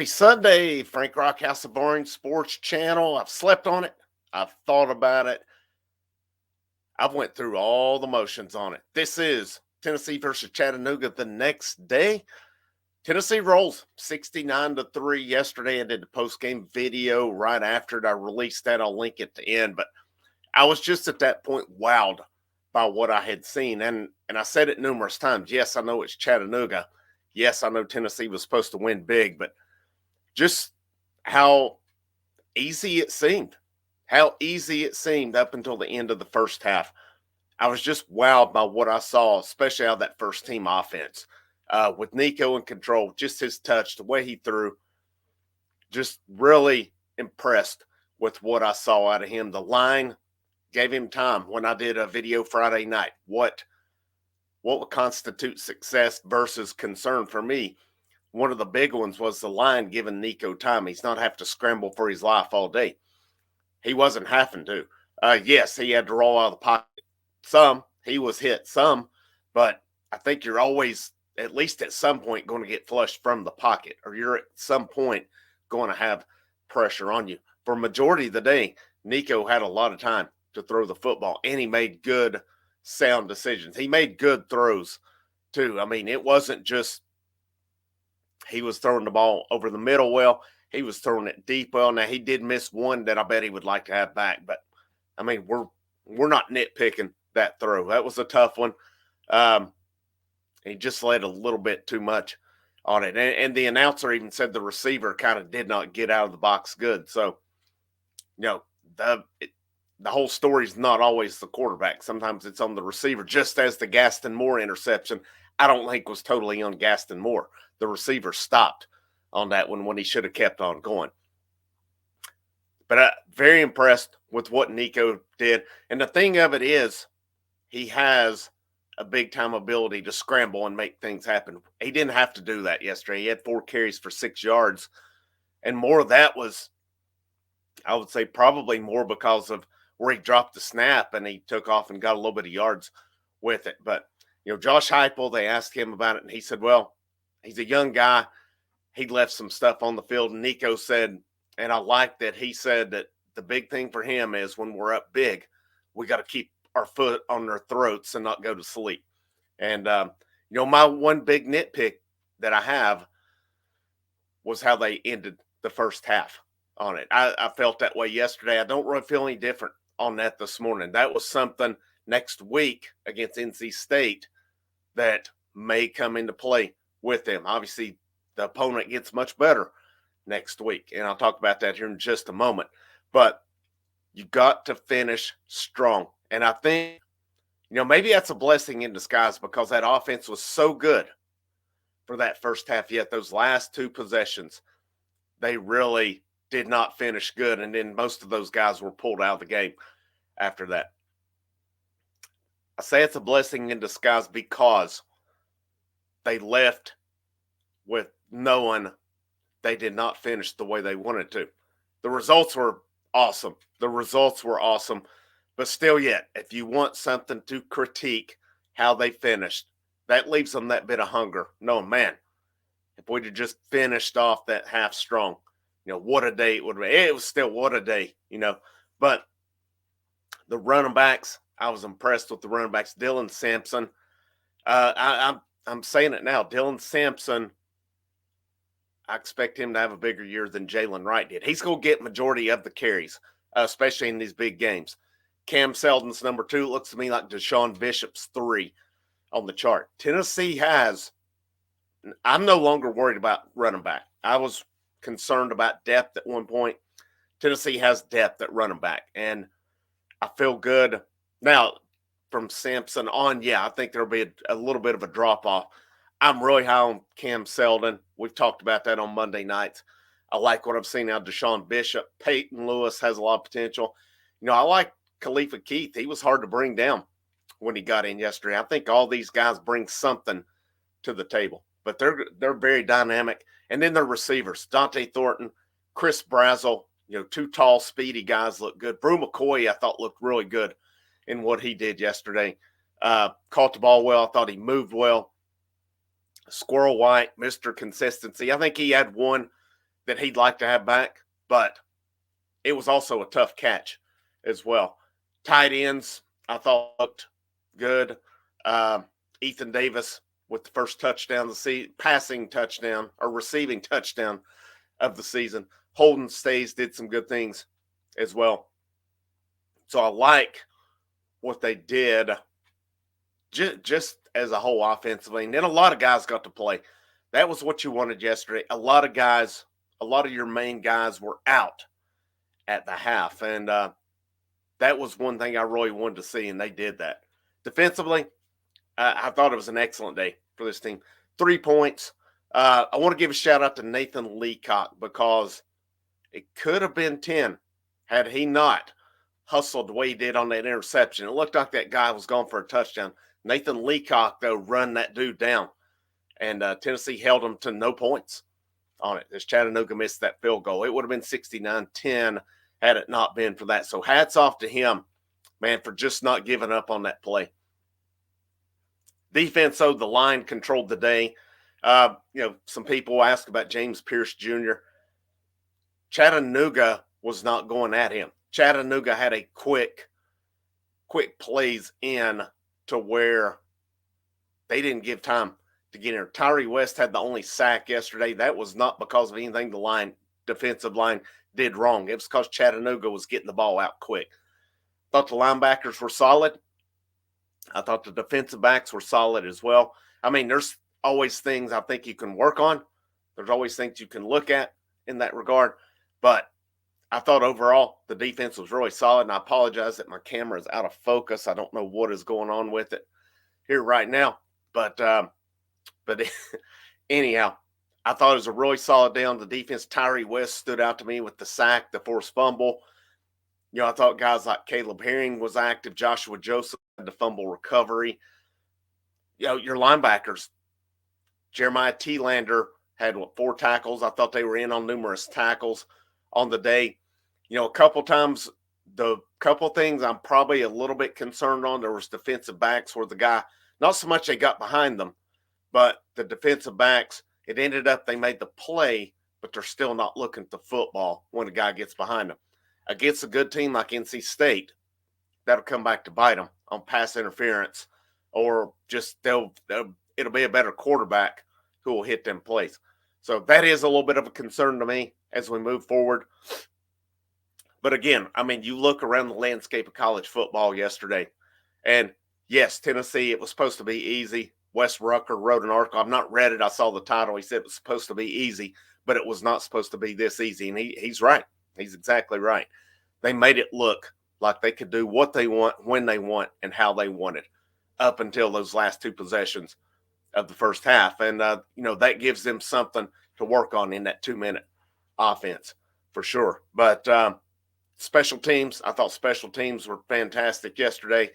Happy Sunday, Frank Rockhouse of Boring Sports Channel. I've slept on it. I've thought about it. I've went through all the motions on it. This is Tennessee versus Chattanooga the next day. Tennessee rolls 69-3 yesterday. I did the post-game video right after it. I released that. I'll link it to end. But I was just at that point wowed by what I had seen. And I said it numerous times. Yes, I know it's Chattanooga. Yes, I know Tennessee was supposed to win big, but just how easy it seemed. How easy it seemed up until the end of the first half. I was just wowed by what I saw, especially out of that first team offense. With Nico in control, just his touch, the way he threw, just really impressed with what I saw out of him. The line gave him time when I did a video Friday night. What would constitute success versus concern for me? One of the big ones was the line giving Nico time. He's not having to scramble for his life all day. He wasn't having to. Yes, he had to roll out of the pocket some. He was hit some. But I think you're always, at least at some point, going to get flushed from the pocket, or you're at some point going to have pressure on you. For majority of the day, Nico had a lot of time to throw the football, and he made good, sound decisions. He made good throws, too. I mean, it wasn't just he was throwing the ball over the middle well. He was throwing it deep well. Now, he did miss one that I bet he would like to have back. But, I mean, we're not nitpicking that throw. That was a tough one. He just let a little bit too much on it. And the announcer even said the receiver kind of did not get out of the box good. So, the whole story is not always the quarterback. Sometimes it's on the receiver, just as the Gaston Moore interception, I don't think was totally on Gaston Moore. The receiver stopped on that one when he should have kept on going. But very impressed with what Nico did. And the thing of it is, he has a big-time ability to scramble and make things happen. He didn't have to do that yesterday. He had 4 carries for 6 yards. And more of that was, I would say, probably more because of where he dropped the snap and he took off and got a little bit of yards with it. But, Josh Heupel, they asked him about it, and he said, well, he's a young guy. He left some stuff on the field. And Nico said, and I like that he said that the big thing for him is when we're up big, we got to keep our foot on their throats and not go to sleep. And, my one big nitpick that I have was how they ended the first half on it. I felt that way yesterday. I don't really feel any different on that this morning. That was something next week against NC State that may come into play with them. Obviously, the opponent gets much better next week, and I'll talk about that here in just a moment. But you got to finish strong. And I think, maybe that's a blessing in disguise because that offense was so good for that first half. Yet those last 2 possessions, they really did not finish good. And then most of those guys were pulled out of the game after that. I say it's a blessing in disguise because they left with knowing they did not finish the way they wanted to. The results were awesome. But still yet, if you want something to critique how they finished, that leaves them that bit of hunger. No, man, if we'd have just finished off that half strong, what a day it would have been. It was still what a day, But the running backs, I was impressed with the running backs. Dylan Sampson, I'm saying it now. Dylan Sampson, I expect him to have a bigger year than Jalen Wright did. He's going to get majority of the carries, especially in these big games. Cam Seldon's number 2. It looks to me like Deshaun Bishop's 3 on the chart. Tennessee has, I'm no longer worried about running back. I was concerned about depth at one point. Tennessee has depth at running back, and I feel good. Now, from Sampson on, I think there'll be a little bit of a drop-off. I'm really high on Cam Seldon. We've talked about that on Monday nights. I like what I've seen out of Deshaun Bishop. Peyton Lewis has a lot of potential. I like Khalifa Keith. He was hard to bring down when he got in yesterday. I think all these guys bring something to the table, but they're very dynamic. And then their receivers, Dante Thornton, Chris Brazzell, 2 tall, speedy guys look good. Brew McCoy, I thought, looked really good in what he did yesterday. Caught the ball well. I thought he moved well. Squirrel White, Mr. Consistency. I think he had one that he'd like to have back, but it was also a tough catch as well. Tight ends, I thought looked good. Uh, Ethan Davis with the first touchdown of the season, passing touchdown or receiving touchdown of the season. Holden Stays did some good things as well. So I like what they did just as a whole offensively. And then a lot of guys got to play. That was what you wanted yesterday. A lot of guys, a lot of your main guys were out at the half. And that was one thing I really wanted to see, and they did that. Defensively, I thought it was an excellent day for this team. 3 points. I want to give a shout out to Nathan Leacock because it could have been 10 had he not hustled the way he did on that interception. It looked like that guy was going for a touchdown. Nathan Leacock, though, run that dude down, and Tennessee held him to no points on it as Chattanooga missed that field goal. It would have been 69-10 had it not been for that. So hats off to him, man, for just not giving up on that play. Defense, though, the line controlled the day. Some people ask about James Pierce Jr. Chattanooga was not going at him. Chattanooga had a quick plays in to where they didn't give time to get in. Tyree West had the only sack yesterday. That was not because of anything the defensive line did wrong. It was because Chattanooga was getting the ball out quick. Thought the linebackers were solid. I thought the defensive backs were solid as well. I mean, there's always things I think you can work on. There's always things you can look at in that regard. But I thought overall the defense was really solid, and I apologize that my camera is out of focus. I don't know what is going on with it here right now. But anyhow, I thought it was a really solid day on the defense. Tyree West stood out to me with the sack, the forced fumble. I thought guys like Caleb Herring was active. Joshua Joseph had the fumble recovery. Your linebackers, Jeremiah Thielander had 4 tackles. I thought they were in on numerous tackles on the day. A couple times, the couple things I'm probably a little bit concerned on, there was defensive backs where the guy, not so much they got behind them, but the defensive backs, it ended up they made the play, but they're still not looking at the football when a guy gets behind them. Against a good team like NC State, that'll come back to bite them on pass interference, or just it'll be a better quarterback who will hit them plays. So that is a little bit of a concern to me as we move forward. But again, I mean, you look around the landscape of college football yesterday, and yes, Tennessee, it was supposed to be easy. Wes Rucker wrote an article. I've not read it. I saw the title. He said it was supposed to be easy, but it was not supposed to be this easy. And he's right. He's exactly right. They made it look like they could do what they want, when they want, and how they want it up until those last 2 possessions of the first half. And, that gives them something to work on in that 2-minute offense for sure. But special teams, I thought special teams were fantastic yesterday.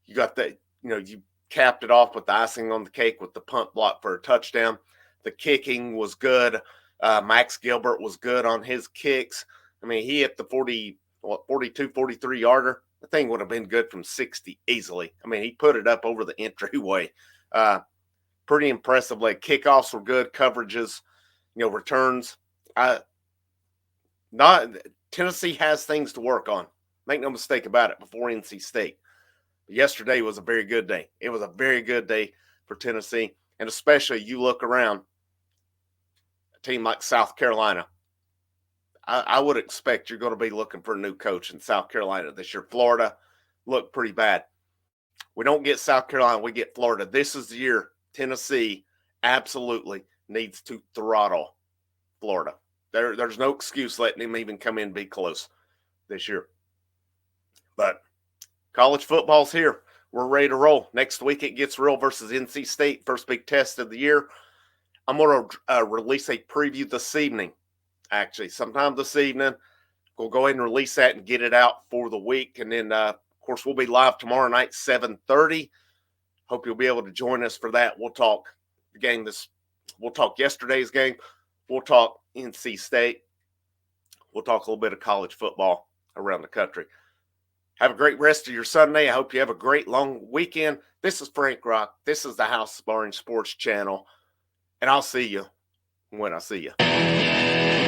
You got that, you capped it off with the icing on the cake with the punt block for a touchdown. The kicking was good. Max Gilbert was good on his kicks. I mean, he hit the 42, 43-yarder. The thing would have been good from 60 easily. I mean, he put it up over the entryway. Pretty impressively. Kickoffs were good. Coverages, returns. Tennessee has things to work on. Make no mistake about it before NC State. But yesterday was a very good day. It was a very good day for Tennessee. And especially you look around a team like South Carolina. I would expect you're going to be looking for a new coach in South Carolina this year. Florida looked pretty bad. We don't get South Carolina, we get Florida. This is the year Tennessee absolutely needs to throttle Florida. There's no excuse letting him even come in and be close this year. But college football's here. We're ready to roll. Next week it gets real versus NC State, first big test of the year. I'm going to release a preview this evening. Actually, sometime this evening, we'll go ahead and release that and get it out for the week. And then, of course, we'll be live tomorrow night, 7:30. Hope you'll be able to join us for that. We'll talk the game we'll talk yesterday's game. We'll talk NC State. We'll talk a little bit of college football around the country. Have a great rest of your Sunday. I hope you have a great long weekend. This is Frank Rock. This is the House of Orange Sports Channel. And I'll see you when I see you.